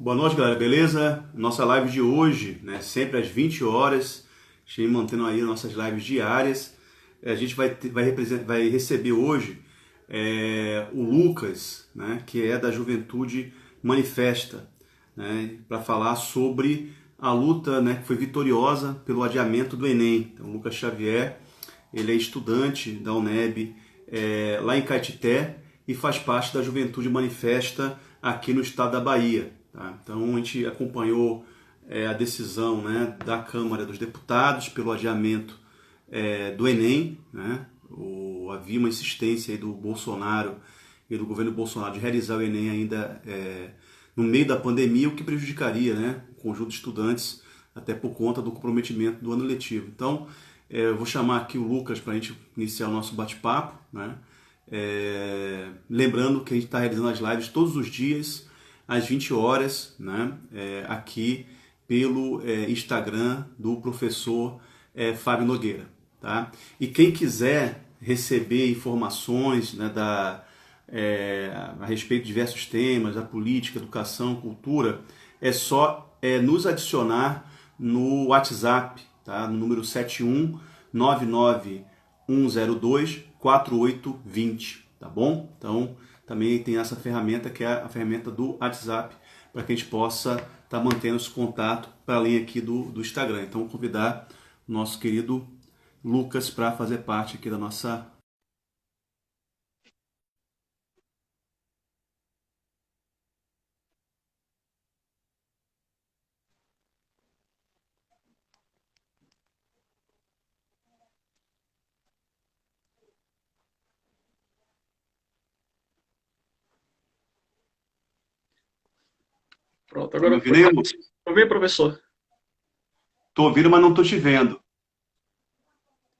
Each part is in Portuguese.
Boa noite, galera, beleza? Nossa live de hoje, né, sempre às 20 horas, a gente mantendo aí nossas lives diárias. A gente vai receber hoje o Lucas, né, que é da Juventude Manifesta, né, para falar sobre a luta, né, que foi vitoriosa pelo adiamento do Enem. Então, o Lucas Xavier, ele é estudante da UNEB lá em Caetité e faz parte da Juventude Manifesta aqui no estado da Bahia. Tá? Então a gente acompanhou a decisão, né, da Câmara dos Deputados pelo adiamento do Enem. Né? Havia uma insistência aí do Bolsonaro e do governo Bolsonaro de realizar o Enem ainda no meio da pandemia, o que prejudicaria, né, o conjunto de estudantes, até por conta do comprometimento do ano letivo. Então, eu vou chamar aqui o Lucas para a gente iniciar o nosso bate-papo. Né? Lembrando que a gente está realizando as lives todos os dias, às 20 horas, né? Aqui pelo Instagram do professor Fábio Nogueira. Tá? E quem quiser receber informações, né, a respeito de diversos temas, da política, educação, cultura, é só nos adicionar no WhatsApp, tá? No número 71991024820, tá bom? Então, também tem essa ferramenta que é a ferramenta do WhatsApp, para que a gente possa estar mantendo esse contato para além aqui do Instagram. Então, vou convidar o nosso querido Lucas para fazer parte aqui da nossa. Pronto, Tá me agora ouvindo foi. aí, Lucas? Ouvi, professor. Tô ouvindo, mas não tô te vendo.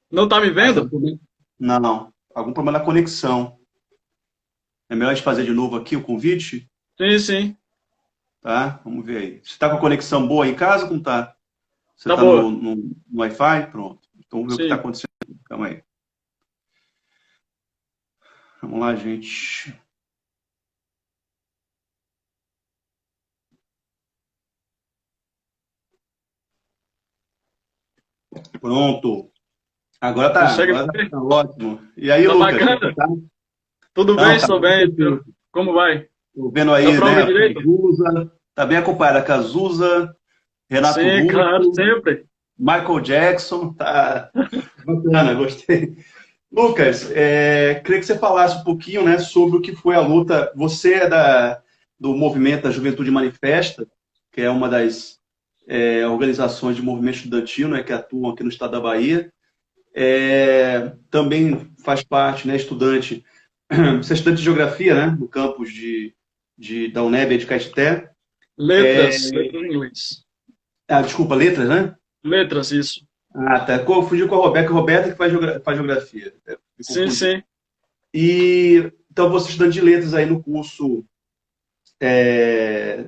Não tá me Acho que vendo? não, não. Algum problema na conexão. É melhor a gente fazer de novo aqui o convite, Sim, sim. tá? Vamos ver aí. Você tá com a conexão boa em casa ou não tá? Você Tá tá boa. no Wi-Fi? Pronto. Então vamos ver o que tá Sim. acontecendo. Calma aí. Vamos lá, gente. Pronto. Consegue Agora ver? tá ótimo. E aí, Tá Lucas, como você bacana? tá? Tudo bem? Não, tá Estou bem, bem. perfeito. Como vai? Tô vendo Dá aí, pra né, ouvir a direito? Cazuza, tá bem acompanhada, a Cazuza, Renato Sim, claro, Russo, sempre. Michael Jackson, tá bacana, gostei. Lucas, queria que você falasse um pouquinho, né, sobre o que foi a luta. Você é do movimento da Juventude Manifesta, que é uma das organizações de movimento estudantil, né, que atuam aqui no estado da Bahia. Também faz parte, né, estudante, você é estudante de geografia, né, no campus da UNEB de Caetité. Letras, letras em inglês. Desculpa, letras, né? Letras, isso. Ah, tá. Confundi com a Roberta, que a Roberta que faz geografia. Me Sim, confundi. sim. E então você é estudante de letras aí no curso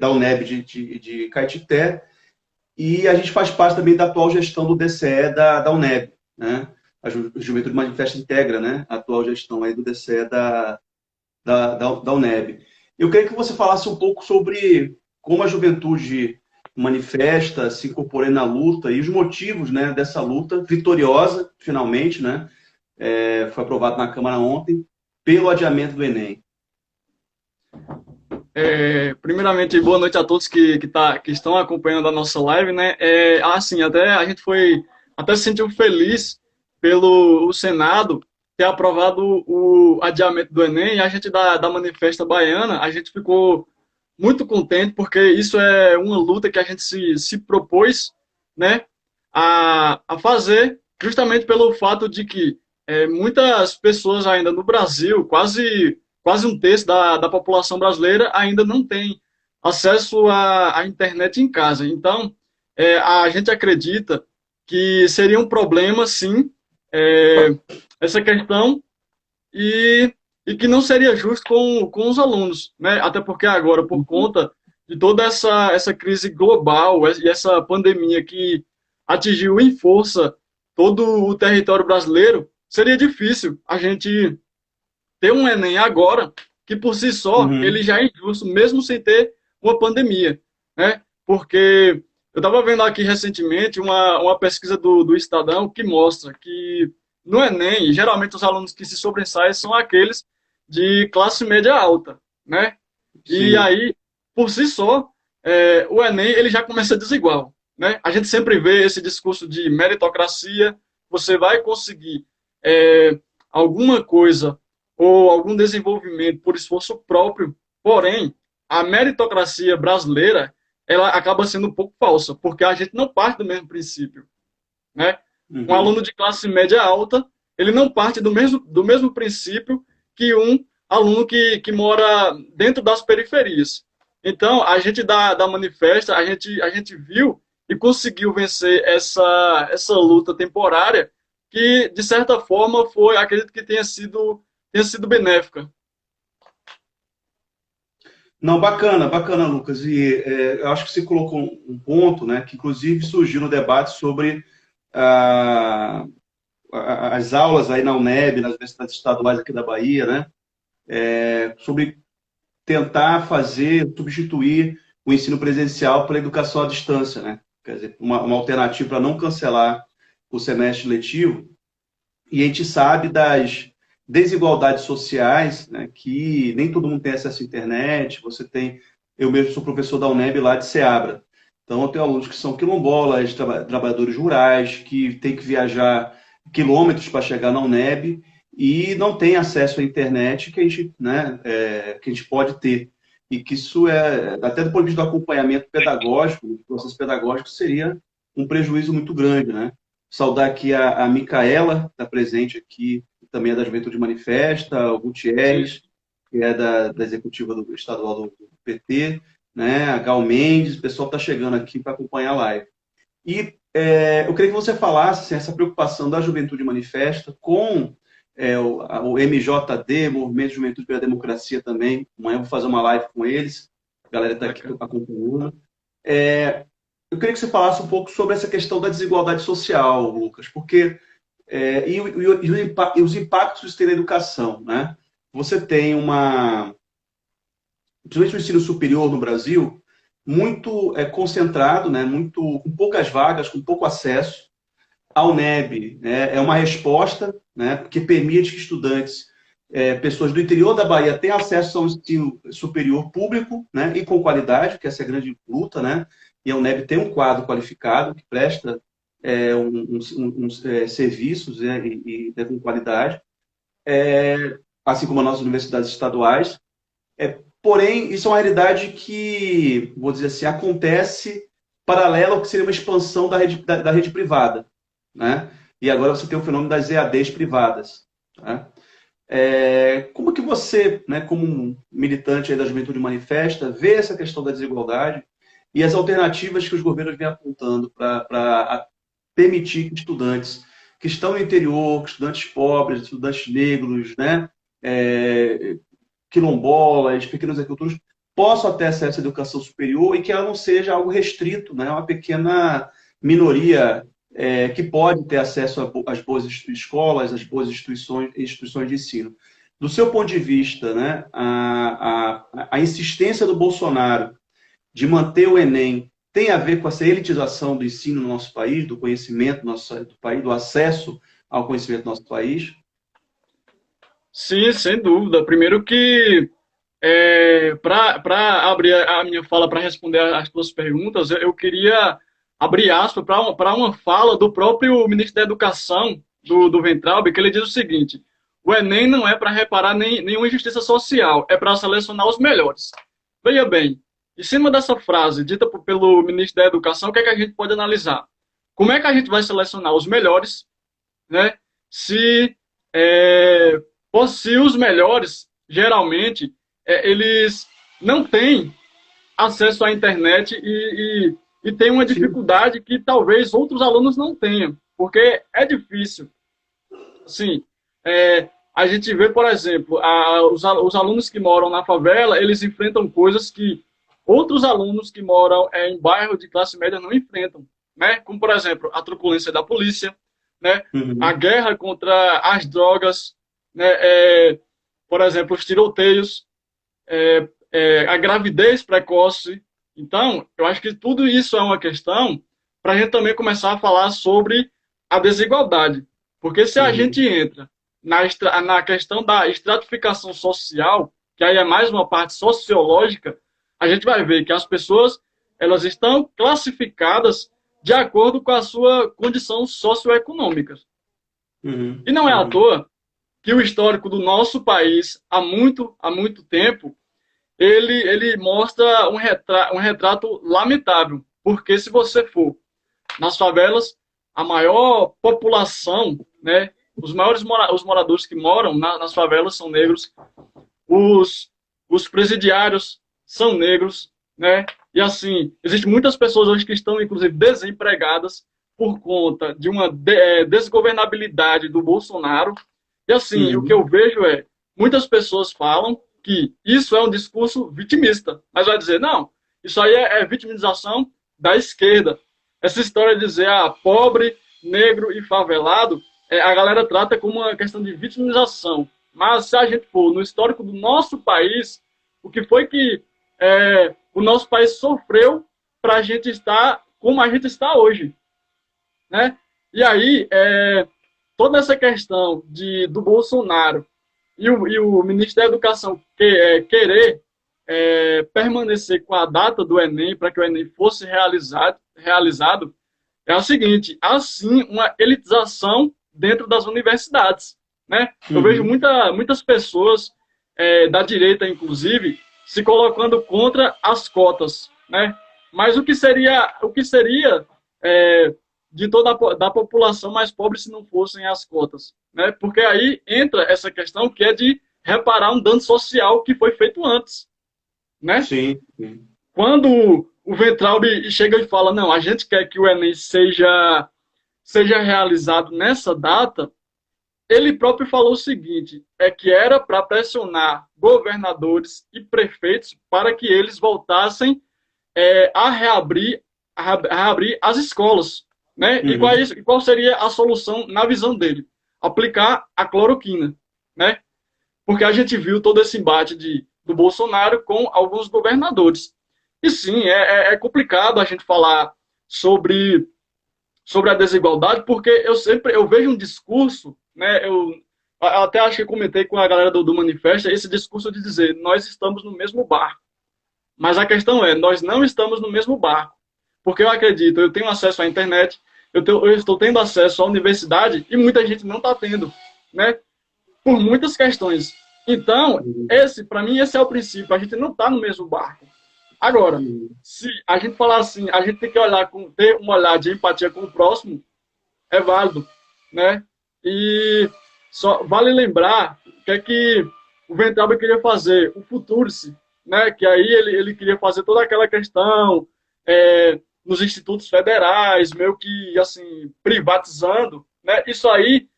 da UNEB de Caetité, e a gente faz parte também da atual gestão do DCE da UNEB, né? A Juventude Manifesta integra, né, a atual gestão aí do DCE da UNEB. Eu queria que você falasse um pouco sobre como a juventude manifesta, se incorporando na luta e os motivos, né, dessa luta vitoriosa, finalmente, né, foi aprovado na Câmara ontem, pelo adiamento do Enem. Primeiramente, boa noite a todos que estão acompanhando a nossa live, né? Assim, até a gente até se sentiu feliz pelo o Senado ter aprovado o adiamento do Enem, e a gente da Manifesta Baiana, a gente ficou muito contente, porque isso é uma luta que a gente se propôs, né, a fazer, justamente pelo fato de que muitas pessoas ainda no Brasil, quase um terço da população brasileira, ainda não tem acesso à internet em casa. Então, a gente acredita que seria um problema, sim, é, essa questão, e, e que não seria justo com os alunos, né? Até porque agora, por conta de toda essa crise global e essa pandemia que atingiu em força todo o território brasileiro, seria difícil a gente ter um Enem agora, que por si só ele Uhum. já é injusto, mesmo sem ter uma pandemia. né? Porque eu estava vendo aqui recentemente uma pesquisa do Estadão que mostra que no Enem, geralmente os alunos que se sobressaem são aqueles de classe média alta, né? E Sim. aí, por si só, o Enem ele já começa desigual, né? A gente sempre vê esse discurso de meritocracia, você vai conseguir alguma coisa ou algum desenvolvimento por esforço próprio, porém, a meritocracia brasileira ela acaba sendo um pouco falsa, porque a gente não parte do mesmo princípio, né? Um Uhum. aluno de classe média alta, ele não parte do mesmo princípio que um aluno que mora dentro das periferias. Então, a gente da Manifesta, a gente viu e conseguiu vencer essa luta temporária que, de certa forma, acredito que tenha sido benéfica. Não, bacana, bacana, Lucas. E eu acho que você colocou um ponto, né, que inclusive surgiu no debate sobre ah, as aulas aí na UNEB, nas universidades estaduais aqui da Bahia, né, sobre tentar substituir o ensino presencial pela educação à distância, né? Quer dizer, uma alternativa para não cancelar o semestre letivo. E a gente sabe das desigualdades sociais, né, que nem todo mundo tem acesso à internet. Eu mesmo sou professor da UNEB lá de Ceabra. Então, eu tenho alunos que são quilombolas, trabalhadores rurais, que têm que viajar quilômetros para chegar na UNEB e não tem acesso à internet que a gente, né, que a gente pode ter. E que isso até do ponto de vista do acompanhamento pedagógico, do processo pedagógico, seria um prejuízo muito grande, né? Saudar aqui a Micaela, que está presente aqui, que também é da Juventude Manifesta, o Sim. Gutierrez, que é da executiva do estadual do PT, né? A Gal Mendes, o pessoal está chegando aqui para acompanhar a live. E eu queria que você falasse assim, essa preocupação da Juventude Manifesta com o MJD, Movimento de Juventude pela Democracia também. Amanhã eu vou fazer uma live com eles, a galera está aqui Bacana. acompanhando. Eu queria que você falasse um pouco sobre essa questão da desigualdade social, Lucas, porque e os impactos que isso tem na educação, né? Você tem principalmente o ensino superior no Brasil, muito concentrado, né? Muito com poucas vagas, com pouco acesso. A UNEB, né, é uma resposta, né? Que permite que estudantes, pessoas do interior da Bahia tenham acesso ao ensino superior público, né? E com qualidade, que essa é a grande luta, né? E a UNEB tem um quadro qualificado que presta serviços, né, com qualidade, assim como as nossas universidades estaduais. Porém, isso é uma realidade que, vou dizer assim, acontece paralelo ao que seria uma expansão da rede privada, né? E agora você tem o fenômeno das EADs privadas, né? Como que você, né, como um militante aí da Juventude Manifesta, vê essa questão da desigualdade e as alternativas que os governos vêm apontando para permitir que estudantes que estão no interior, que estudantes pobres, estudantes negros, né, quilombolas, pequenos agricultores, possam ter acesso à educação superior e que ela não seja algo restrito, né? Uma pequena minoria que pode ter acesso às boas escolas, às boas instituições de ensino. Do seu ponto de vista, né, a insistência do Bolsonaro de manter o Enem tem a ver com essa elitização do ensino no nosso país, do conhecimento do país, do acesso ao conhecimento do nosso país? Sim, sem dúvida. Primeiro que, para abrir a minha fala para responder as tuas perguntas, eu queria abrir aspas para uma fala do próprio ministro da Educação, do Weintraub, que ele diz o seguinte: o Enem não é para reparar nenhuma injustiça social, é para selecionar os melhores. Veja bem, em cima dessa frase dita pelo ministro da Educação, o que é que a gente pode analisar? Como é que a gente vai selecionar os melhores, né? Se é, se os melhores, geralmente, eles não têm acesso à internet e têm uma Sim, dificuldade que talvez outros alunos não tenham, porque é difícil. Assim, a gente vê, por exemplo, os alunos que moram na favela, eles enfrentam coisas que outros alunos que moram em bairro de classe média não enfrentam, né? Como, por exemplo, a truculência da polícia, né? A uhum. guerra contra as drogas, né? Por exemplo, os tiroteios, a gravidez precoce. Então, eu acho que tudo isso é uma questão para a gente também começar a falar sobre a desigualdade. Porque se a Uhum. gente entra na questão da estratificação social, que aí é mais uma parte sociológica, a gente vai ver que as pessoas elas estão classificadas de acordo com a sua condição socioeconômica. Uhum. E não é à Uhum. toa que o histórico do nosso país, há muito tempo, ele mostra um retrato lamentável. Porque se você for nas favelas, a maior população, né, os moradores que moram nas favelas são negros, os, os presidiários são negros, né? E assim, existem muitas pessoas hoje que estão, inclusive, desempregadas por conta de uma desgovernabilidade do Bolsonaro. E assim, o que Uhum. eu vejo é, muitas pessoas falam que isso é um discurso vitimista, mas vai dizer, não, isso aí é vitimização da esquerda. Essa história de dizer, pobre, negro e favelado, a galera trata como uma questão de vitimização. Mas se a gente for no histórico do nosso país, o que foi que o nosso país sofreu para a gente estar como a gente está hoje, né? E aí, toda essa questão do Bolsonaro e o ministro da Educação querer permanecer com a data do Enem para que o Enem fosse realizado é o seguinte, há sim uma elitização dentro das universidades, né? Eu vejo Uhum. muitas pessoas da direita, inclusive, se colocando contra as cotas, né? Mas o que seria de toda da população mais pobre se não fossem as cotas, né? Porque aí entra essa questão que é de reparar um dano social que foi feito antes, né? Sim, sim. Quando o Ventralbe chega e fala, não, a gente quer que o Enem seja realizado nessa data, ele próprio falou o seguinte, é que era para pressionar governadores e prefeitos para que eles voltassem a reabrir as escolas. Né? Uhum. E qual seria a solução na visão dele? Aplicar a cloroquina. Né? Porque a gente viu todo esse embate do Bolsonaro com alguns governadores. E sim, é complicado a gente falar sobre, sobre a desigualdade, porque eu vejo um discurso, né, eu até acho que comentei com a galera do Manifesto, esse discurso de dizer, nós estamos no mesmo barco. Mas a questão é, nós não estamos no mesmo barco. Porque eu acredito, eu tenho acesso à internet, eu estou tendo acesso à universidade e muita gente não está tendo, né? Por muitas questões. Então, Uhum. para mim, esse é o princípio. A gente não está no mesmo barco. Agora, Uhum. se a gente falar assim, a gente tem que ter um olhar de empatia com o próximo, é válido, né? E só vale lembrar que é que o Ventralbe queria fazer, o Futurice, né? Que aí ele queria fazer toda aquela questão nos institutos federais, meio que assim privatizando, né? Isso aí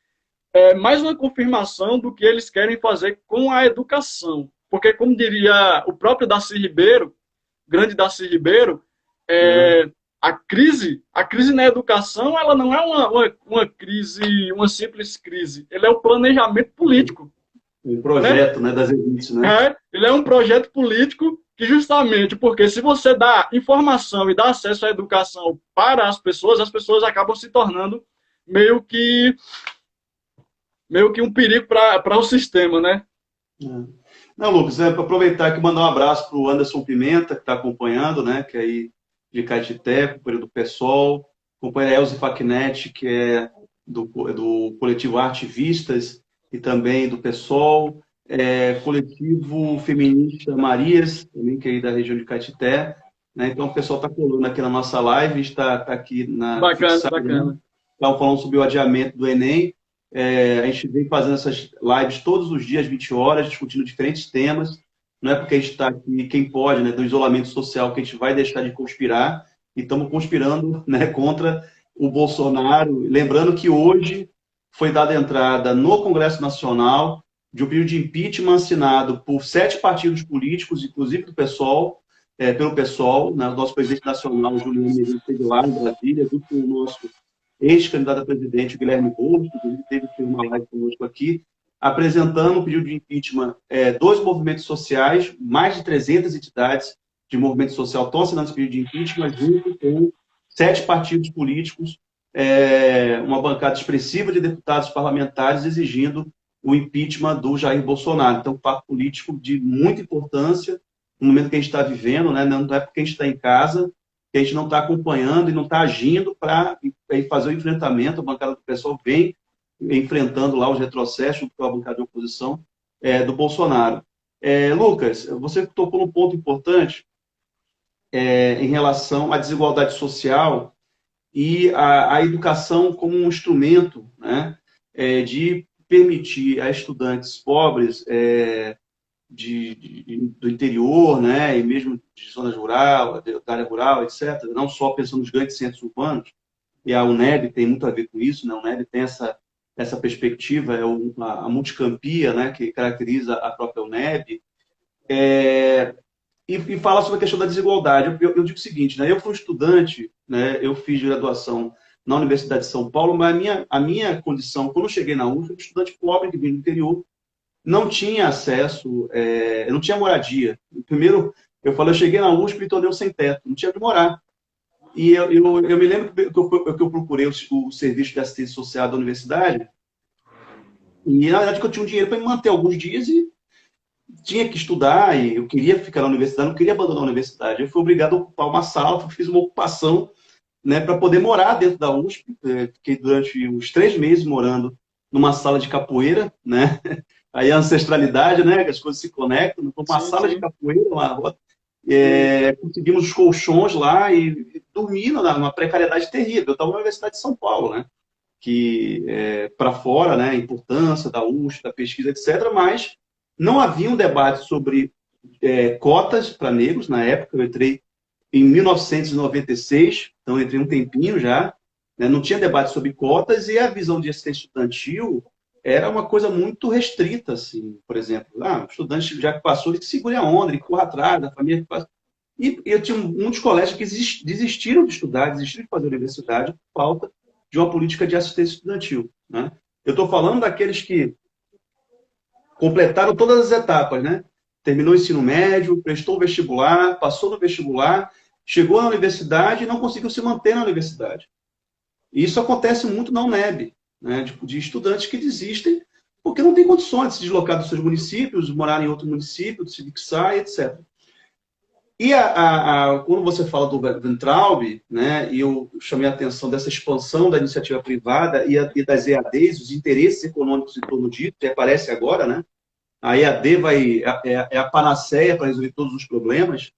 é mais uma confirmação do que eles querem fazer com a educação, porque como diria o próprio Darcy Ribeiro, grande Darcy Ribeiro, Uhum. a crise na educação, ela não é uma crise, uma simples crise, ele é um planejamento político, Um né? projeto, né, das elites, né? Ele é um projeto político que justamente porque se você dá informação e dá acesso à educação para as pessoas acabam se tornando meio que meio que um perigo para o sistema, né? É. Não, Lucas, para aproveitar aqui e mandar um abraço para o Anderson Pimenta, que está acompanhando, né, que é aí de Caetité, companheiro do PSOL, companheira Elze Facnetti, que é do coletivo Artivistas e também do PSOL, coletivo feminista Marias, também que é aí da região de Caetité, né, então o pessoal está colando aqui na nossa live, está aqui Bacana, fixado, né, bacana. estavam falando sobre o adiamento do Enem. A gente vem fazendo essas lives todos os dias, 20 horas, discutindo diferentes temas. Não é porque a gente está aqui, quem pode, né, do isolamento social, que a gente vai deixar de conspirar. E estamos conspirando, né, contra o Bolsonaro. Lembrando que hoje foi dada entrada no Congresso Nacional de um pedido de impeachment assinado por 7 partidos políticos, inclusive do PSOL, pelo PSOL, né, o nosso presidente nacional, Juliano Medeiros, esteve lá em Brasília, junto com o nosso ex-candidato a presidente, o Guilherme Boulos, que teve uma live conosco aqui, apresentando um pedido de impeachment dos movimentos sociais, mais de 300 entidades de movimento social estão assinando esse pedido de impeachment, junto com 7 partidos políticos, uma bancada expressiva de deputados parlamentares exigindo o impeachment do Jair Bolsonaro. Então, um fato político de muita importância no momento que a gente está vivendo, né? Não é porque a gente está em casa que a gente não está acompanhando e não está agindo para fazer o enfrentamento. A bancada do pessoal vem enfrentando lá os retrocessos junto com a bancada de oposição do Bolsonaro. Lucas, você tocou num ponto importante em relação à desigualdade social e a educação como um instrumento, né, de permitir a estudantes pobres do interior, né, e mesmo de zonas rural, da área rural, etc., não só pensando nos grandes centros urbanos, e a UNEB tem muito a ver com isso, né? A UNEB tem essa perspectiva, a multicampia, né, que caracteriza a própria UNEB, e fala sobre a questão da desigualdade. Eu digo o seguinte, né, eu fui um estudante, né, eu fiz graduação na Universidade de São Paulo, mas a minha condição, quando eu cheguei na UF, eu era um estudante pobre que vinha do interior, não tinha acesso, não tinha moradia. Primeiro, eu cheguei na USP e me tornei um sem teto, não tinha onde morar. E eu me lembro que eu procurei o serviço de assistência social da universidade, e na verdade que eu tinha um dinheiro para me manter alguns dias e tinha que estudar, e eu queria ficar na universidade, não queria abandonar a universidade. Eu fui obrigado a ocupar uma sala, fiz uma ocupação, né, para poder morar dentro da USP. Fiquei durante uns 3 meses morando numa sala de capoeira, né? Aí a ancestralidade, né? Que as coisas se conectam. Uma Sim, sala de sim. capoeira, Sim. conseguimos os colchões lá e dormindo numa precariedade terrível. Eu estava na Universidade de São Paulo, né? Que para fora, né? A importância da USP, da pesquisa, etc. Mas não havia um debate sobre cotas para negros na época. Eu entrei em 1996, então entrei um tempinho já, né? Não tinha debate sobre cotas e a visão de assistência estudantil era uma coisa muito restrita, assim, por exemplo. O estudante já que passou, ele segura a onda, ele corre atrás da família que passa. E eu tinha muitos colégios que desistiram de estudar, desistiram de fazer universidade por falta de uma política de assistência estudantil, né? Eu estou falando daqueles que completaram todas as etapas, né? Terminou o ensino médio, prestou o vestibular, passou no vestibular, chegou na universidade e não conseguiu se manter na universidade. E isso acontece muito na UNEB, né? De estudantes que desistem porque não têm condições de se deslocar dos seus municípios, morar em outro município, de se fixar, etc. E quando você fala do Weintraub, né, e eu chamei a atenção dessa expansão da iniciativa privada e das EADs, os interesses econômicos em torno disso, que aparece agora, né? A EAD é a panaceia para resolver todos os problemas.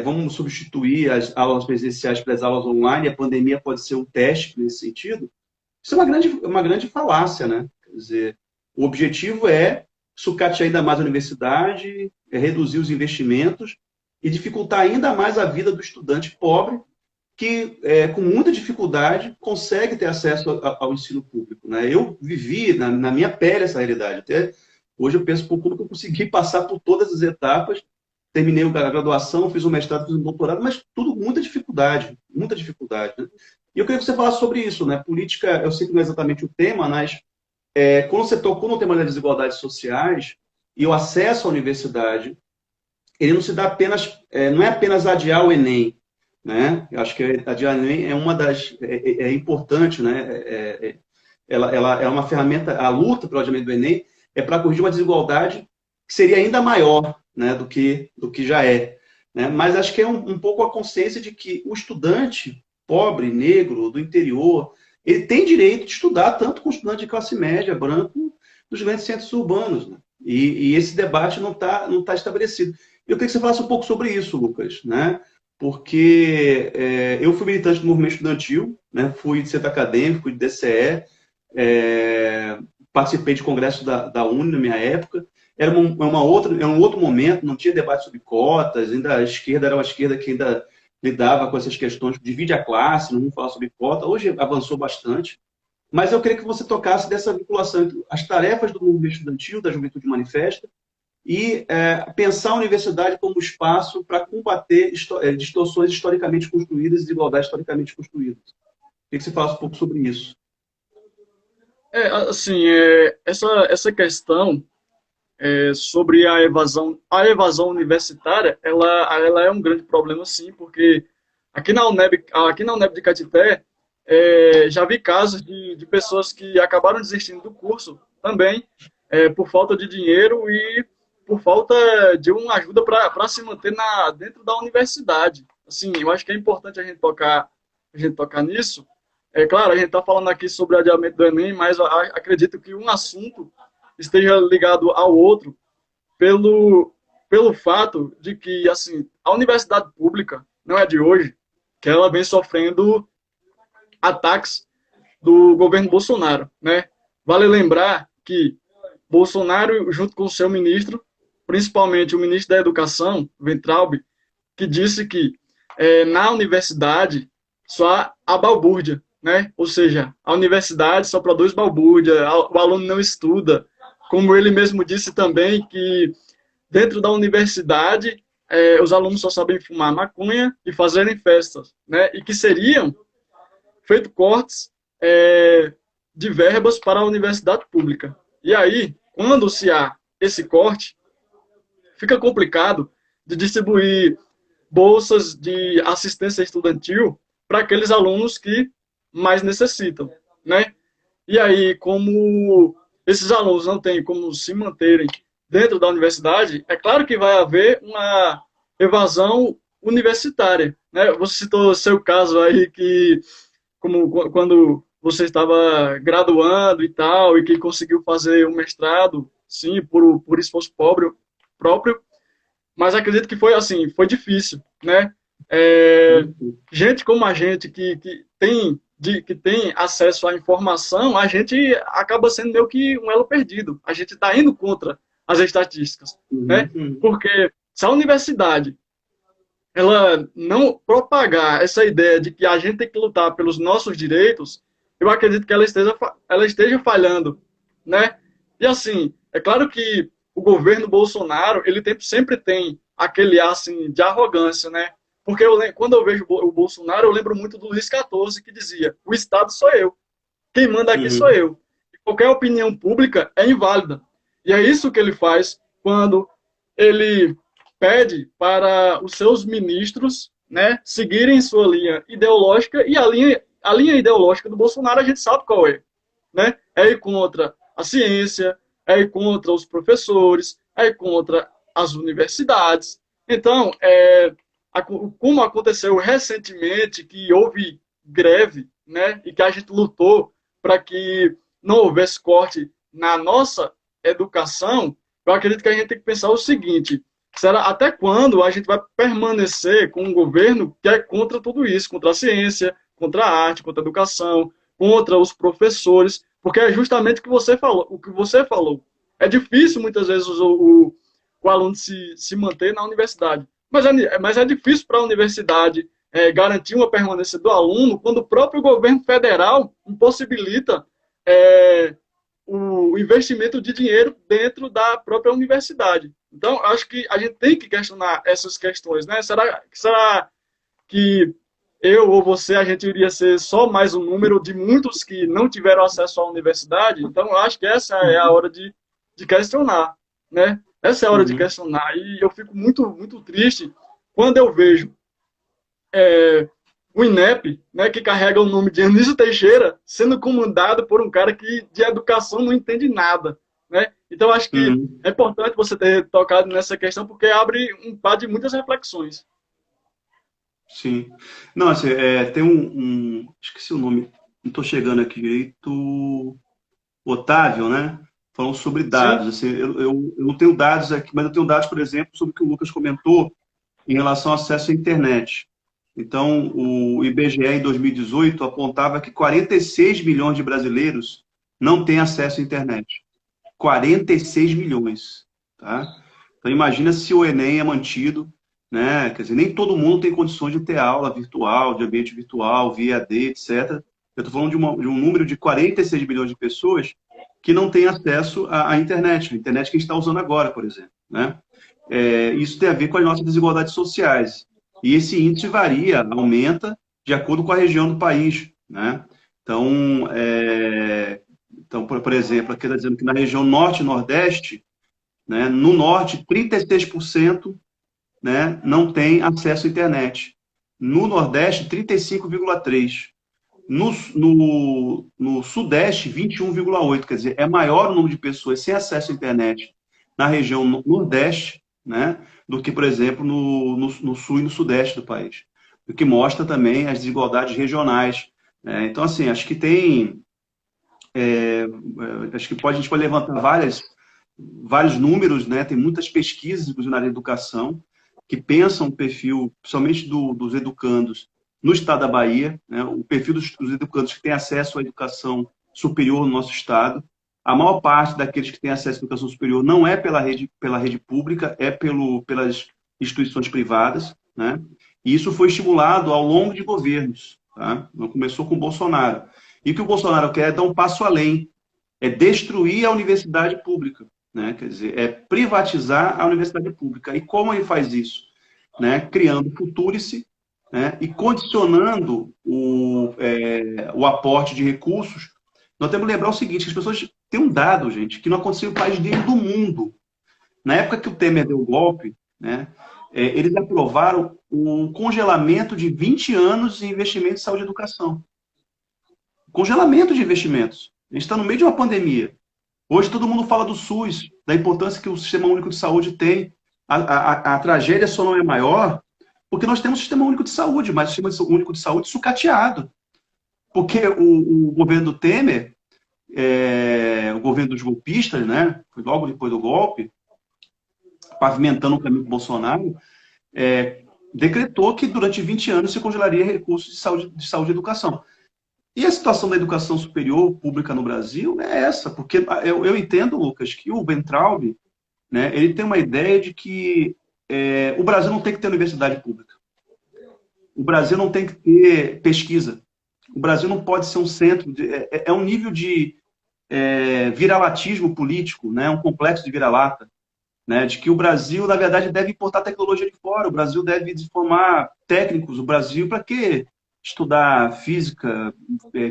Vamos substituir as aulas presenciais pelas aulas online, a pandemia pode ser um teste nesse sentido. Isso é uma grande falácia, né? Quer dizer, o objetivo é sucatear ainda mais a universidade, reduzir os investimentos e dificultar ainda mais a vida do estudante pobre que, com muita dificuldade, consegue ter acesso ao ensino público, né? Eu vivi na minha pele essa realidade. Até hoje eu penso como que eu consegui passar por todas as etapas, terminei a graduação, fiz um mestrado, fiz um doutorado, mas tudo com muita dificuldade, né? E eu queria que você falasse sobre isso, né? Política, eu sei que não é exatamente o tema, mas quando você tocou no tema das desigualdades sociais e o acesso à universidade, ele não se dá apenas, não é apenas adiar o Enem, né? Eu acho que adiar o Enem é uma das, importante, né? Ela é uma ferramenta, a luta pelo adiamento do Enem é para corrigir uma desigualdade que seria ainda maior, né, do que já é, né? Mas acho que é um pouco a consciência de que o estudante pobre, negro, do interior, ele tem direito de estudar tanto com o estudante de classe média, branco, dos grandes centros urbanos, né? E esse debate não tá estabelecido. Eu queria que você falasse um pouco sobre isso, Lucas, né? Porque eu fui militante do movimento estudantil, né? Fui de centro acadêmico, fui de DCE, participei de congresso da UNE na minha época. Era um outro momento, não tinha debate sobre cotas, ainda a esquerda era uma esquerda que ainda lidava com essas questões, divide a classe, não vamos falar sobre cota. Hoje avançou bastante. Mas eu queria que você tocasse dessa vinculação entre as tarefas do movimento estudantil, da Juventude Manifesta, e pensar a universidade como espaço para combater distorções historicamente construídas e desigualdades historicamente construídas. Queria que você falasse um pouco sobre isso. Assim, essa questão sobre a evasão universitária, ela é um grande problema, sim, porque aqui na UNEB de Caetité, já vi casos de pessoas que acabaram desistindo do curso também, por falta de dinheiro e por falta de uma ajuda para se manter dentro da universidade. Assim, eu acho que é importante a gente tocar nisso. É claro, a gente está falando aqui sobre o adiamento do Enem, mas eu acredito que um assunto esteja ligado ao outro pelo fato de que, assim, a universidade pública não é de hoje, que ela vem sofrendo ataques do governo Bolsonaro, né? Vale lembrar que Bolsonaro, junto com o seu ministro, principalmente o ministro da Educação, Weintraub, que disse que na universidade só há balbúrdia, né? Ou seja, a universidade só produz balbúrdia, o aluno não estuda. Como ele mesmo disse também que dentro da universidade os alunos só sabem fumar maconha e fazerem festas, né? E que seriam feitos cortes de verbas para a universidade pública. E aí, quando se há esse corte, fica complicado de distribuir bolsas de assistência estudantil para aqueles alunos que mais necessitam, né? E aí, como esses alunos não têm como se manterem dentro da universidade, é claro que vai haver uma evasão universitária, né? Você citou seu caso aí que, como quando você estava graduando e tal, e que conseguiu fazer um mestrado, sim, por esforço próprio, mas acredito que foi assim, foi difícil, né? Gente como a gente que tem acesso à informação, a gente acaba sendo meio que um elo perdido. A gente está indo contra as estatísticas, né? Porque se a universidade ela não propagar essa ideia de que a gente tem que lutar pelos nossos direitos, eu acredito que ela esteja falhando, né? E assim, é claro que o governo Bolsonaro, ele sempre tem aquele ar assim, de arrogância, né? Porque quando eu vejo o Bolsonaro, eu lembro muito do Luiz XIV, que dizia, o Estado sou eu, quem manda aqui sou eu. E qualquer opinião pública é inválida. E é isso que ele faz quando ele pede para os seus ministros, né, seguirem sua linha ideológica, e a linha ideológica do Bolsonaro a gente sabe qual é, né? É ir contra a ciência, é ir contra os professores, é ir contra as universidades. Então, como aconteceu recentemente, que houve greve, né, e que a gente lutou para que não houvesse corte na nossa educação, eu acredito que a gente tem que pensar o seguinte: será até quando a gente vai permanecer com um governo que é contra tudo isso, contra a ciência, contra a arte, contra a educação, contra os professores, porque é justamente o que você falou. É difícil muitas vezes o aluno se manter na universidade, mas é difícil para a universidade garantir uma permanência do aluno quando o próprio governo federal impossibilita o investimento de dinheiro dentro da própria universidade. Então, acho que a gente tem que questionar essas questões, né? Será que eu ou você, a gente iria ser só mais um número de muitos que não tiveram acesso à universidade? Então, eu acho que essa é a hora de questionar, né? Essa é a hora de questionar. E eu fico muito, muito triste quando eu vejo o INEP, né, que carrega o nome de Anísio Teixeira, sendo comandado por um cara que de educação não entende nada, né? Então, acho que é importante você ter tocado nessa questão, porque abre um par de muitas reflexões. Sim. Não, assim, tem esqueci o nome, não estou chegando aqui direito, Otávio, né? Falando sobre dados. Sim, Assim, eu não tenho dados aqui, mas eu tenho dados, por exemplo, sobre o que o Lucas comentou em relação ao acesso à internet. Então, o IBGE, em 2018, apontava que 46 milhões de brasileiros não têm acesso à internet. 46 milhões. Tá? Então, imagina se o Enem é mantido, né? Quer dizer, nem todo mundo tem condições de ter aula virtual, de ambiente virtual, via AD, etc. Eu estou falando de um número de 46 milhões de pessoas que não têm acesso à internet, a internet que a gente está usando agora, por exemplo. Né? Isso tem a ver com as nossas desigualdades sociais. E esse índice varia, aumenta, de acordo com a região do país. Né? Então, por exemplo, aqui está dizendo que na região norte e nordeste, né? No norte, 36%, né, não tem acesso à internet. No nordeste, 35,3%. No Sudeste, 21,8%. Quer dizer, é maior o número de pessoas sem acesso à internet na região Nordeste, né, do que, por exemplo, no Sul e no Sudeste do país. O que mostra também as desigualdades regionais. Né? Então, assim, acho que tem. Acho que a gente pode levantar vários números, né? Tem muitas pesquisas, inclusive na área de educação, que pensam o perfil, principalmente dos educandos no estado da Bahia, né? O perfil dos educandos que têm acesso à educação superior no nosso estado. A maior parte daqueles que têm acesso à educação superior não é pela rede pública, é pelas instituições privadas, né? E isso foi estimulado ao longo de governos, tá? Não começou com o Bolsonaro. E o que o Bolsonaro quer é dar um passo além, é destruir a universidade pública, né? Quer dizer, é privatizar a universidade pública. E como ele faz isso? Né? Criando futurice, né? E condicionando o aporte de recursos. Nós temos que lembrar o seguinte, que as pessoas têm um dado, gente, que não aconteceu em país nenhum do mundo. Na época que o Temer deu o golpe, né, eles aprovaram o congelamento de 20 anos em investimentos em saúde e educação. Congelamento de investimentos. A gente está no meio de uma pandemia. Hoje todo mundo fala do SUS, da importância que o Sistema Único de Saúde tem. A tragédia só não é maior porque nós temos um Sistema Único de Saúde, mas o Sistema Único de Saúde sucateado. Porque o governo do Temer, o governo dos golpistas, né, foi logo depois do golpe, pavimentando o caminho do Bolsonaro, decretou que durante 20 anos se congelaria recursos de saúde e educação. E a situação da educação superior pública no Brasil é essa, porque eu entendo, Lucas, que o Weintraub, né, ele tem uma ideia de que o Brasil não tem que ter universidade pública. O Brasil não tem que ter pesquisa. O Brasil não pode ser um centro. É um nível de viralatismo político, né, um complexo de vira-lata. Né, de que o Brasil, na verdade, deve importar tecnologia de fora, o Brasil deve formar técnicos, o Brasil, para quê? Estudar física,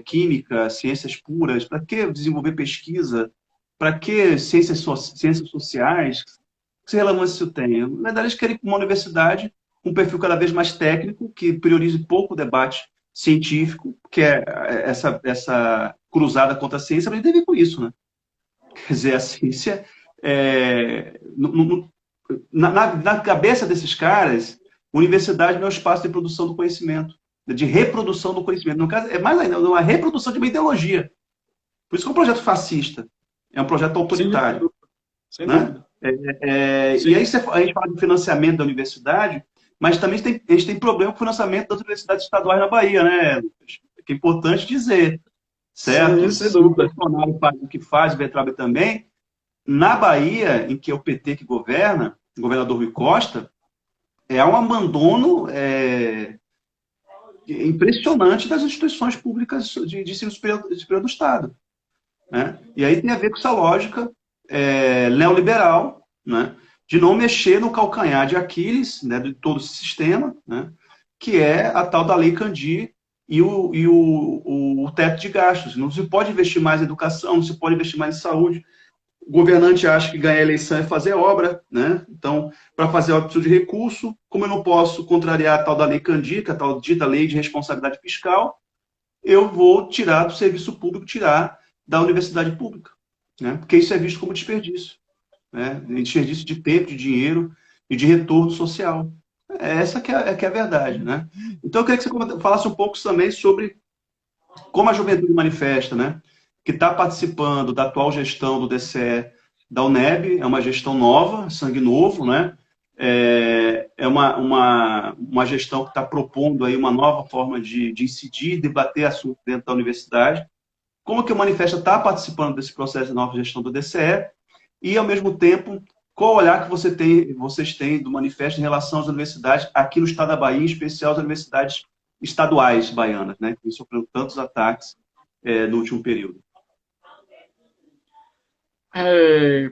química, ciências puras, para que desenvolver pesquisa, para que ciências sociais, que relevância isso tem? Na verdade, eles querem uma universidade com um perfil cada vez mais técnico, que priorize pouco o debate científico, que é essa cruzada contra a ciência, mas tem a ver com isso, né? Quer dizer, a ciência na cabeça desses caras, universidade não é um espaço de produção do conhecimento, de reprodução do conhecimento. No caso, é mais ainda, uma reprodução de uma ideologia. Por isso que é um projeto fascista, é um projeto autoritário. Sem Né? dúvida. E aí a gente fala de financiamento da universidade, mas também a gente tem problema com o financiamento das universidades estaduais na Bahia, né, Lucas? Que é importante dizer, certo? Sim, sem Se o dúvida. Bolsonaro faz o que faz, o Bertrand também, na Bahia, em que é o PT que governa, o governador Rui Costa, é um abandono impressionante das instituições públicas de ensino superior do Estado. Né? E aí tem a ver com essa lógica neoliberal, né? De não mexer no calcanhar de Aquiles, né, de todo o sistema, né? Que é a tal da Lei Candir e o teto de gastos. Não se pode investir mais em educação, não se pode investir mais em saúde. O governante acha que ganhar a eleição é fazer obra, né? Então, para fazer obra, preciso de recurso. Como eu não posso contrariar a tal da Lei Candir, que é a tal dita Lei de Responsabilidade Fiscal, eu vou tirar do serviço público, tirar da universidade pública, né? Porque isso é visto como desperdício, né? Desperdício de tempo, de dinheiro e de retorno social. Essa que é a verdade, né? Então, eu queria que você falasse um pouco também sobre como a juventude manifesta, né? Que está participando da atual gestão do DCE da UNEB, é uma gestão nova, sangue novo, né? É uma gestão que está propondo aí uma nova forma de incidir, debater assuntos dentro da universidade. Como que o Manifesta está participando desse processo de nova gestão do DCE e, ao mesmo tempo, qual o olhar que vocês têm do Manifesto em relação às universidades aqui no estado da Bahia, em especial as universidades estaduais baianas, né? Que sofreram tantos ataques no último período. É,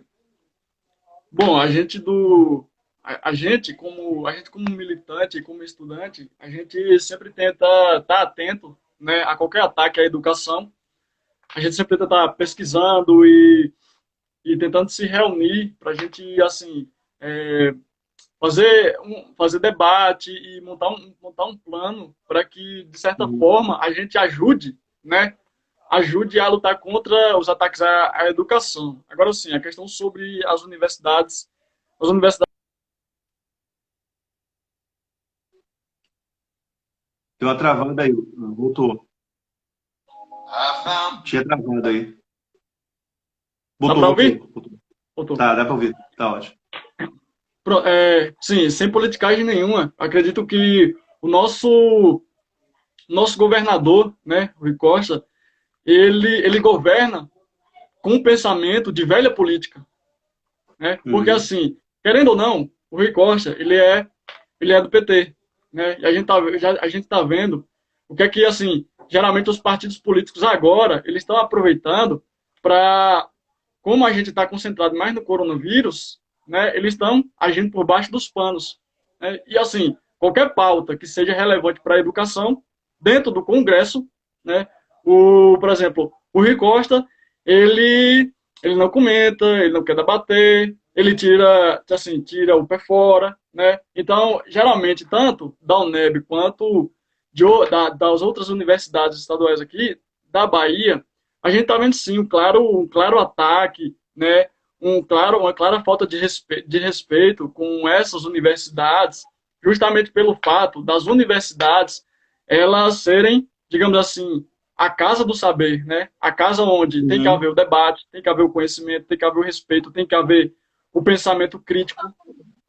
bom, a gente como militante, como estudante, a gente sempre tenta estar atento, né, a qualquer ataque à educação. A gente sempre tenta estar pesquisando e tentando se reunir para a gente, assim, fazer debate e montar um plano para que, de certa Uhum. forma, a gente ajude, né? Ajude a lutar contra os ataques à educação. Agora, sim, a questão sobre as universidades. Deu uma travada aí. Voltou. Tinha travado aí. Dá Voltou, para ouvir? voltou, voltou. Voltou. Tá, dá pra ouvir. Tá ótimo. Sim, sem politicagem nenhuma. Acredito que o nosso governador, né, Rui Costa, ele governa com um pensamento de velha política, né? Porque Uhum. assim, querendo ou não, o Rui Costa, ele é do PT, né? E a gente tá vendo o que é que, assim, geralmente os partidos políticos agora, eles estão aproveitando para, como a gente está concentrado mais no coronavírus, né? Eles estão agindo por baixo dos panos, né? E assim, qualquer pauta que seja relevante para a educação, dentro do Congresso, né? Por exemplo, o Rui Costa, ele ele não comenta, ele não quer debater, ele tira o pé fora, né? Então, geralmente, tanto da UNEB quanto das outras universidades estaduais aqui da Bahia, a gente está vendo sim um claro ataque, né? Uma clara falta de respeito com essas universidades, justamente pelo fato das universidades elas serem, digamos assim, a casa do saber, né? A casa onde tem que haver Uhum. o debate, tem que haver o conhecimento, tem que haver o respeito, tem que haver o pensamento crítico,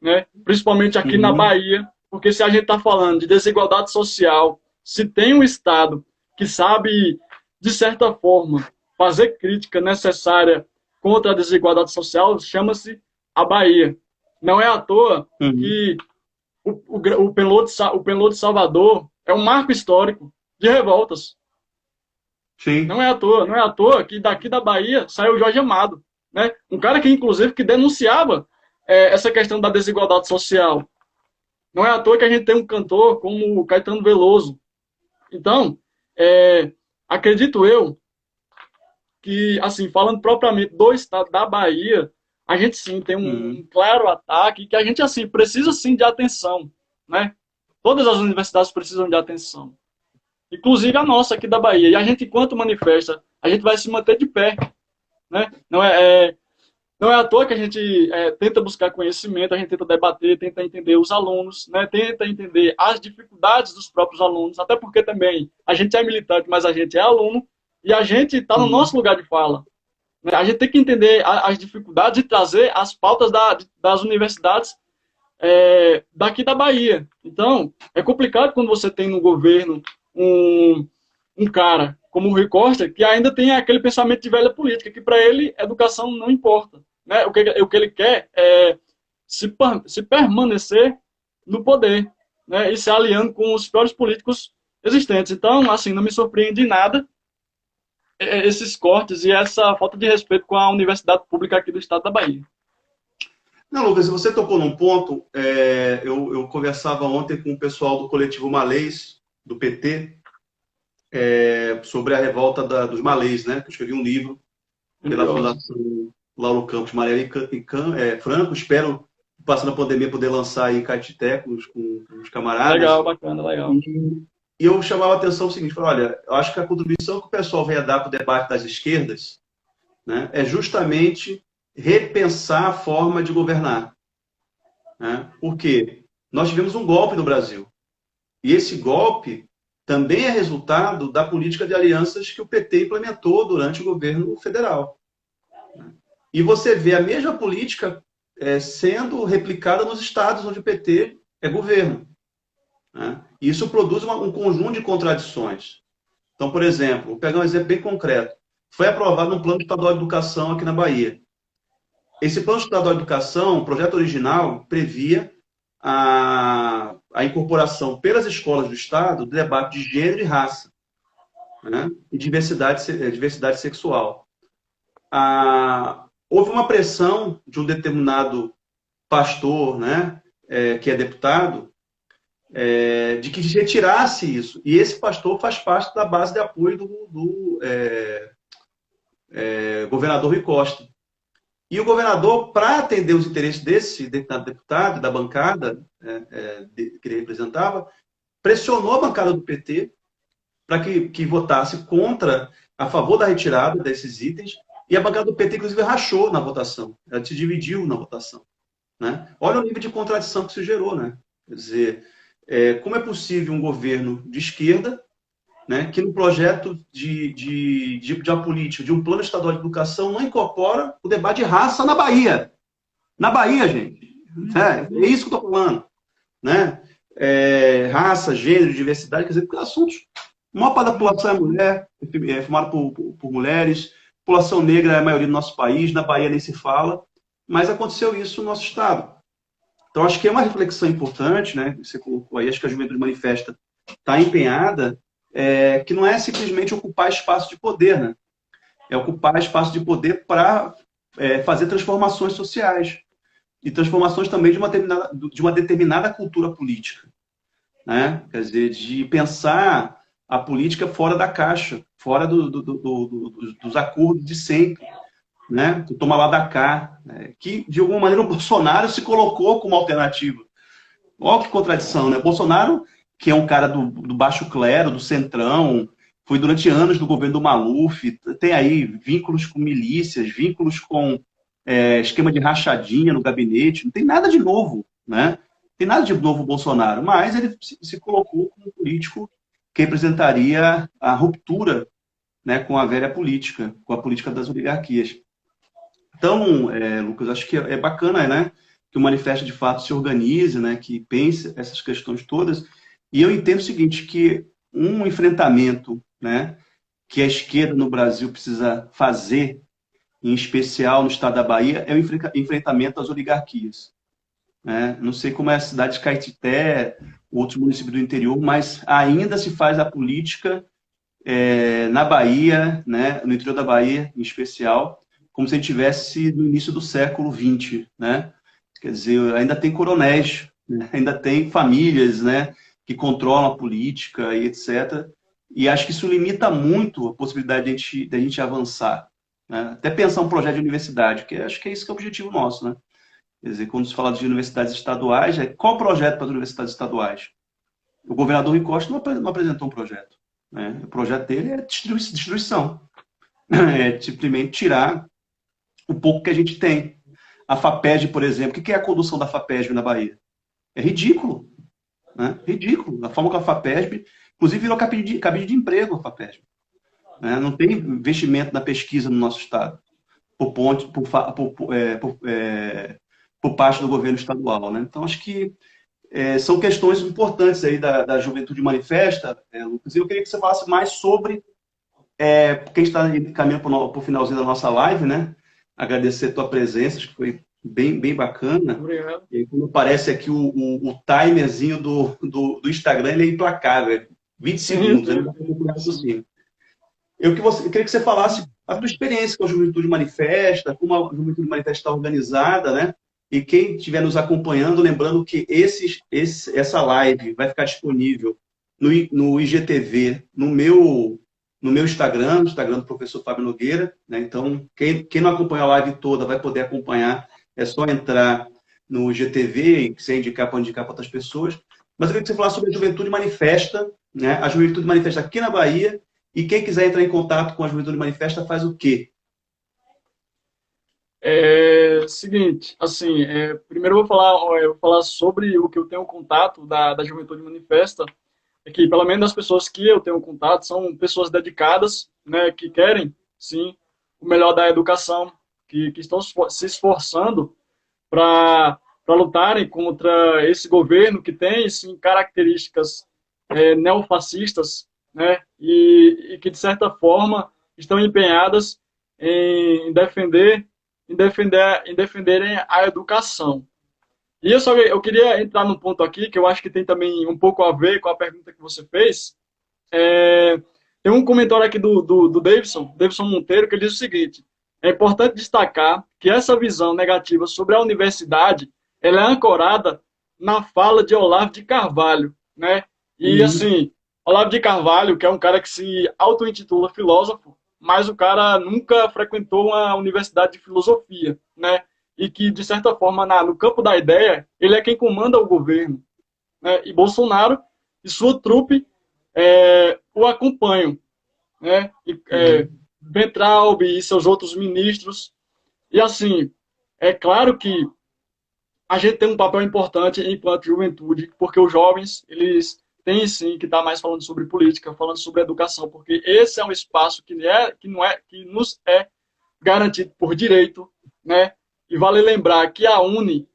né? Principalmente aqui na Uhum. Bahia, porque se a gente está falando de desigualdade social, se tem um Estado que sabe, de certa forma, fazer crítica necessária contra a desigualdade social, chama-se a Bahia. Não é à toa Uhum. que o Pelô de Salvador é um marco histórico de revoltas. Sim. Não é à toa que daqui da Bahia saiu o Jorge Amado, né? Um cara que, inclusive, que denunciava essa questão da desigualdade social. Não é à toa que a gente tem um cantor como o Caetano Veloso. Então, é, acredito eu que, assim, falando propriamente do estado da Bahia, a gente sim tem um Uhum. claro ataque que a gente, assim, precisa sim de atenção, né? Todas as universidades precisam de atenção, inclusive a nossa aqui da Bahia. E a gente, enquanto manifesta, a gente vai se manter de pé, né? Não é à toa que a gente tenta buscar conhecimento, a gente tenta debater, tenta entender os alunos, né? Tenta entender as dificuldades dos próprios alunos, até porque também a gente é militante, mas a gente é aluno, e a gente está no Uhum. nosso lugar de fala, né? A gente tem que entender as dificuldades e trazer as pautas das universidades daqui da Bahia. Então, é complicado quando você tem no governo um, um cara como o Rui Costa, que ainda tem aquele pensamento de velha política, que para ele educação não importa. Né? O que ele quer é se permanecer no poder, né? E se aliando com os piores políticos existentes. Então, assim, não me surpreende nada esses cortes e essa falta de respeito com a universidade pública aqui do estado da Bahia. Não, Lucas, você tocou num ponto. Eu conversava ontem com o pessoal do coletivo Malês, do PT, sobre a revolta dos malês, né? Eu escrevi um livro pela Grandioso. Fundação Lauro Campos Marielle Franco. Espero, passando a pandemia, poder lançar aí Caetitecos com os Legal, camaradas. bacana, legal. E eu chamava a atenção o seguinte: falei, olha, eu acho que a contribuição que o pessoal vem a dar para o debate das esquerdas, né, é justamente repensar a forma de governar. Né? Por quê? Nós tivemos um golpe no Brasil. E esse golpe também é resultado da política de alianças que o PT implementou durante o governo federal. E você vê a mesma política sendo replicada nos estados onde o PT é governo. Né? E isso produz um conjunto de contradições. Então, por exemplo, vou pegar um exemplo bem concreto. Foi aprovado um plano estadual de educação aqui na Bahia. Esse plano estadual de educação, o projeto original, previa a incorporação pelas escolas do Estado do debate de gênero e raça, né? E diversidade sexual. Houve uma pressão de um determinado pastor, né, que é deputado, de que retirasse isso. E esse pastor faz parte da base de apoio do governador Rui Costa. E o governador, para atender os interesses desse deputado, da bancada que ele representava, pressionou a bancada do PT para que votasse contra, a favor da retirada desses itens, e a bancada do PT, inclusive, rachou na votação, ela se dividiu na votação. Né? Olha o nível de contradição que isso gerou. Né? Quer dizer, como é possível um governo de esquerda, né, que no projeto de uma política, de um plano estadual de educação, não incorpora o debate de raça na Bahia? Na Bahia, gente. É isso que eu estou falando. Né? Raça, gênero, diversidade, quer dizer, assuntos. A maior parte da população é mulher, é formada por mulheres, a população negra é a maioria do nosso país, na Bahia nem se fala, mas aconteceu isso no nosso estado. Então, acho que é uma reflexão importante, né? Você colocou aí, acho que a Juventude Manifesta está empenhada, que não é simplesmente ocupar espaço de poder, né? É ocupar espaço de poder para fazer transformações sociais e transformações também de uma determinada cultura política, né? Quer dizer, de pensar a política fora da caixa, fora dos acordos de sempre, né? Do toma lá da cá, né? Que, de alguma maneira, o Bolsonaro se colocou como alternativa. Olha que contradição, né? Bolsonaro, que é um cara do baixo clero, do centrão, foi durante anos do governo do Maluf, tem aí vínculos com milícias, vínculos com esquema de rachadinha no gabinete, não tem nada de novo, né? Não tem nada de novo o Bolsonaro, mas ele se colocou como um político que representaria a ruptura, né, com a velha política, com a política das oligarquias. Então, Lucas, acho que é bacana, né, que o manifesto de fato se organize, né, que pense essas questões todas. E eu entendo o seguinte, que um enfrentamento, né, que a esquerda no Brasil precisa fazer, em especial no estado da Bahia, é o enfrentamento às oligarquias. Né? Não sei como é a cidade de Caetité, outros municípios do interior, mas ainda se faz a política na Bahia, né, no interior da Bahia, em especial, como se a gente estivesse no início do século XX, né? Quer dizer, ainda tem coronéis, né? Ainda tem famílias, né, que controlam a política e etc. E acho que isso limita muito a possibilidade de a gente avançar. Né? Até pensar um projeto de universidade, que acho que é isso que é o objetivo nosso. Né? Quer dizer, quando se fala de universidades estaduais, qual o projeto para as universidades estaduais? O governador Rui Costa não apresentou um projeto. Né? O projeto dele é destruição. É simplesmente tirar o pouco que a gente tem. A FAPESB, por exemplo, o que é a condução da FAPESB na Bahia? É ridículo. Né? Ridículo. A forma que a FAPESB, inclusive, virou cabide de emprego a FAPESB. Né? Não tem investimento na pesquisa no nosso estado, por parte do governo estadual. Né? Então, acho que são questões importantes aí da Juventude Manifesta, Lucas. E eu queria que você falasse mais sobre, porque a gente está caminhando para o finalzinho da nossa live, né? Agradecer a tua presença, acho que foi bem, bem bacana. Obrigado. E como parece aqui o timerzinho do Instagram, ele é implacável, 20 segundos, ele não vai acompanhar sozinho. Eu queria que você falasse a tua experiência com a Juventude Manifesta, como a Juventude Manifesta está organizada, né? E quem estiver nos acompanhando, lembrando que essa live vai ficar disponível no IGTV, no meu Instagram, no Instagram do professor Fábio Nogueira. Né? Então, quem não acompanha a live toda vai poder acompanhar. É só entrar no IGTV e se indicar para outras pessoas. Mas eu queria que você falasse sobre a Juventude Manifesta, né? A Juventude Manifesta aqui na Bahia. E quem quiser entrar em contato com a Juventude Manifesta faz o quê? Seguinte, assim, primeiro eu vou falar sobre o que eu tenho contato da Juventude Manifesta, que pelo menos as pessoas que eu tenho contato são pessoas dedicadas, né, que querem, sim, o melhor da educação, que estão se esforçando para lutarem contra esse governo que tem, sim, características neofascistas, né, e que, de certa forma, estão empenhadas em defenderem a educação. E eu queria entrar num ponto aqui que eu acho que tem também um pouco a ver com a pergunta que você fez. Tem um comentário aqui do Davidson Monteiro, que ele diz o seguinte: é importante destacar que essa visão negativa sobre a universidade ela é ancorada na fala de Olavo de Carvalho, né? E assim, Olavo de Carvalho, que é um cara que se auto-intitula filósofo, mas o cara nunca frequentou uma universidade de filosofia, né? E que, de certa forma, no campo da ideia, ele é quem comanda o governo, né? E Bolsonaro e sua trupe o acompanham, né? Uhum. Ventralbe e seus outros ministros. E assim, é claro que a gente tem um papel importante enquanto juventude, porque os jovens, eles têm sim que estar mais falando sobre política, falando sobre educação, porque esse é um espaço que nos é garantido por direito, né? E vale lembrar que a Uni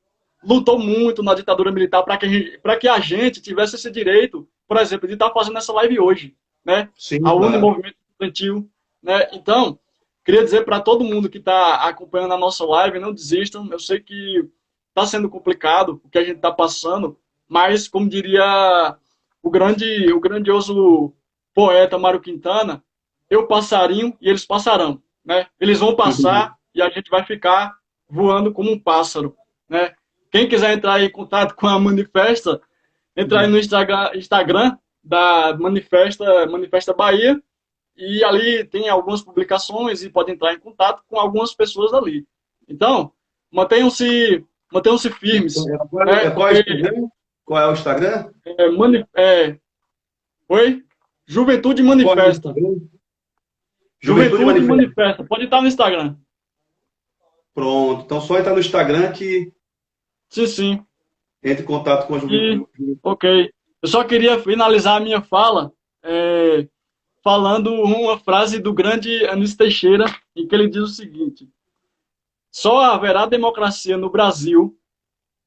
lutou muito na ditadura militar para que a gente tivesse esse direito, por exemplo, de estar fazendo essa live hoje, né? Sim, A Uni claro. Movimento Estudantil, né? Então, queria dizer para todo mundo que está acompanhando a nossa live, não desistam. Eu sei que está sendo complicado o que a gente está passando, mas como diria o grandioso poeta Mário Quintana, eu passarinho e eles passarão, né? Eles vão passar e a gente vai ficar voando como um pássaro, né? Quem quiser entrar em contato com a Manifesta, entrar aí no Instagram da Manifesta Bahia, e ali tem algumas publicações e pode entrar em contato com algumas pessoas ali. Então, mantenham-se firmes, né? Qual é o Porque Instagram? Qual é o Instagram? é, oi? Juventude Qual é o Manifesta. Instagram? Juventude Juventude Manifesta. Manifesta. Pode estar no Instagram. Pronto. Então só entrar no Instagram que Sim, sim. entre em contato com a E, juventude. ok. Eu só queria finalizar a minha fala falando uma frase do grande Anísio Teixeira, em que ele diz o seguinte: só haverá democracia no Brasil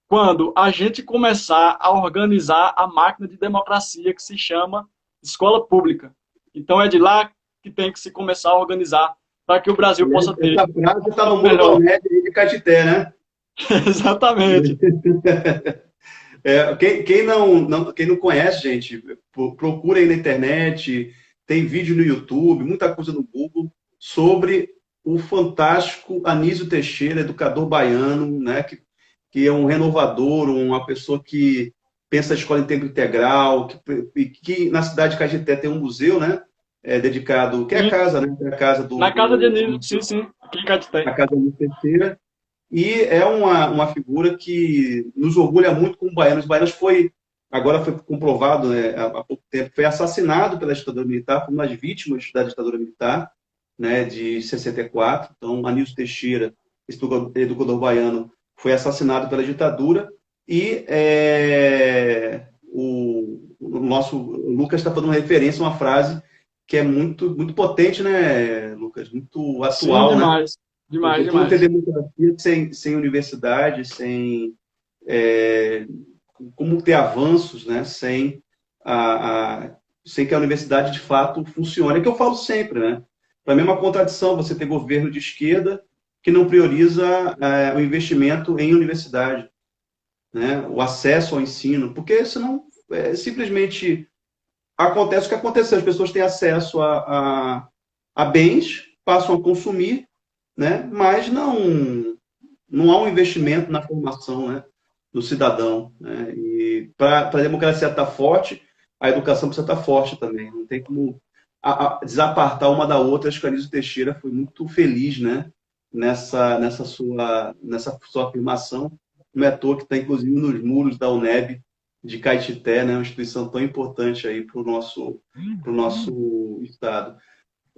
quando a gente começar a organizar a máquina de democracia que se chama escola pública. Então é de lá que tem que se começar a organizar para que o Brasil possa ter Essa frase está no o muro da melhor. UNED de Caetité, né? Exatamente. Quem não conhece, gente, procura aí na internet, tem vídeo no YouTube, muita coisa no Google sobre o fantástico Anísio Teixeira, educador baiano, né, que é um renovador, uma pessoa que pensa a escola em tempo integral, que na cidade de Caetité tem um museu, né, dedicado, que é a Sim. casa, né, é a casa Na casa de Anísio, sim, sim, aqui em a Caetité. casa do Anísio Teixeira, e é uma figura que nos orgulha muito como baianos. Os baianos agora foi comprovado, né, há pouco tempo, foi assassinado pela ditadura militar, foi uma das vítimas da ditadura militar, né, de 64. Então, Anísio Teixeira, esse educador baiano, foi assassinado pela ditadura e o nosso Lucas está fazendo referência a uma frase que é muito, muito potente, né, Lucas? Muito Sim, atual, né? demais. Demais, Porque como ter demais. democracia sem universidade, é, como ter avanços, né? Sem que a universidade de fato funcione. É que eu falo sempre, né? Para mim é uma contradição você ter governo de esquerda que não prioriza o investimento em universidade, né? O acesso ao ensino, porque senão simplesmente acontece o que aconteceu, as pessoas têm acesso a bens, passam a consumir, né? Mas não há um investimento na formação, né, do cidadão, né? E para a democracia estar forte, a educação precisa estar forte também. Não tem como desapartar uma da outra. Acho que a Anísio Teixeira foi muito feliz, né, nessa sua afirmação. Não é à toa que está, inclusive, nos muros da UNEB de Caetité, né, uma instituição tão importante aí para o nosso estado.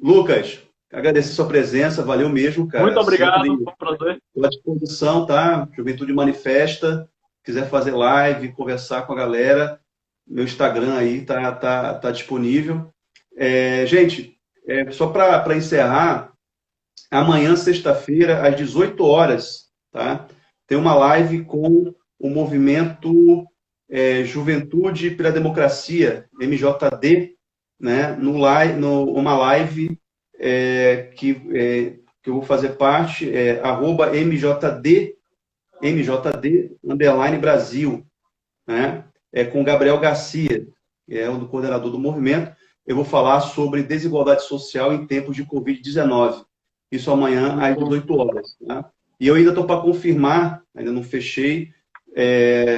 Lucas, agradecer sua presença, valeu mesmo, Muito cara. Sempre obrigado, foi um prazer. estou à disposição, tá? Juventude Manifesta, quiser fazer live, conversar com a galera, meu Instagram aí tá disponível. Gente, só para encerrar, amanhã, sexta-feira, às 18 horas, tá? Tem uma live com o movimento Juventude pela Democracia, MJD, né? Uma live que eu vou fazer parte, @MJD underline Brasil, né? Com Gabriel Garcia, que é o coordenador do movimento. Eu vou falar sobre desigualdade social em tempos de Covid-19. Isso amanhã às 18 horas. Tá? E eu ainda estou para confirmar, ainda não fechei,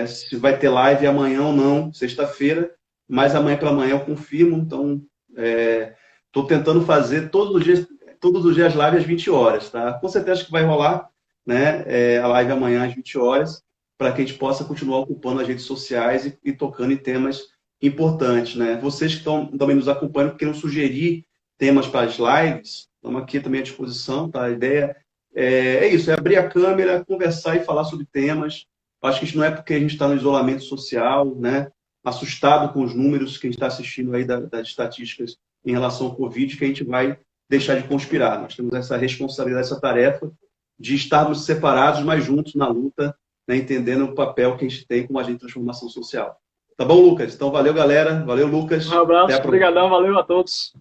se vai ter live amanhã ou não, sexta-feira, mas amanhã pela manhã eu confirmo. Então, estou tentando fazer todos os dias. todos os dias live às 20 horas, tá? Com certeza que vai rolar, né, a live amanhã às 20 horas, para que a gente possa continuar ocupando as redes sociais e tocando em temas importantes, né? Vocês que estão também nos acompanhando, que queiram sugerir temas para as lives, estamos aqui também à disposição, tá? A ideia é isso, é abrir a câmera, conversar e falar sobre temas. Acho que isso não é porque a gente está no isolamento social, né? Assustado com os números que a gente está assistindo aí das estatísticas em relação ao Covid, que a gente vai deixar de conspirar. Nós temos essa responsabilidade, essa tarefa de estarmos separados, mas juntos na luta, né? Entendendo o papel que a gente tem como agente de transformação social. Tá bom, Lucas? Então, valeu, galera. Valeu, Lucas. Um Até a abraço, próxima. obrigadão, valeu a todos.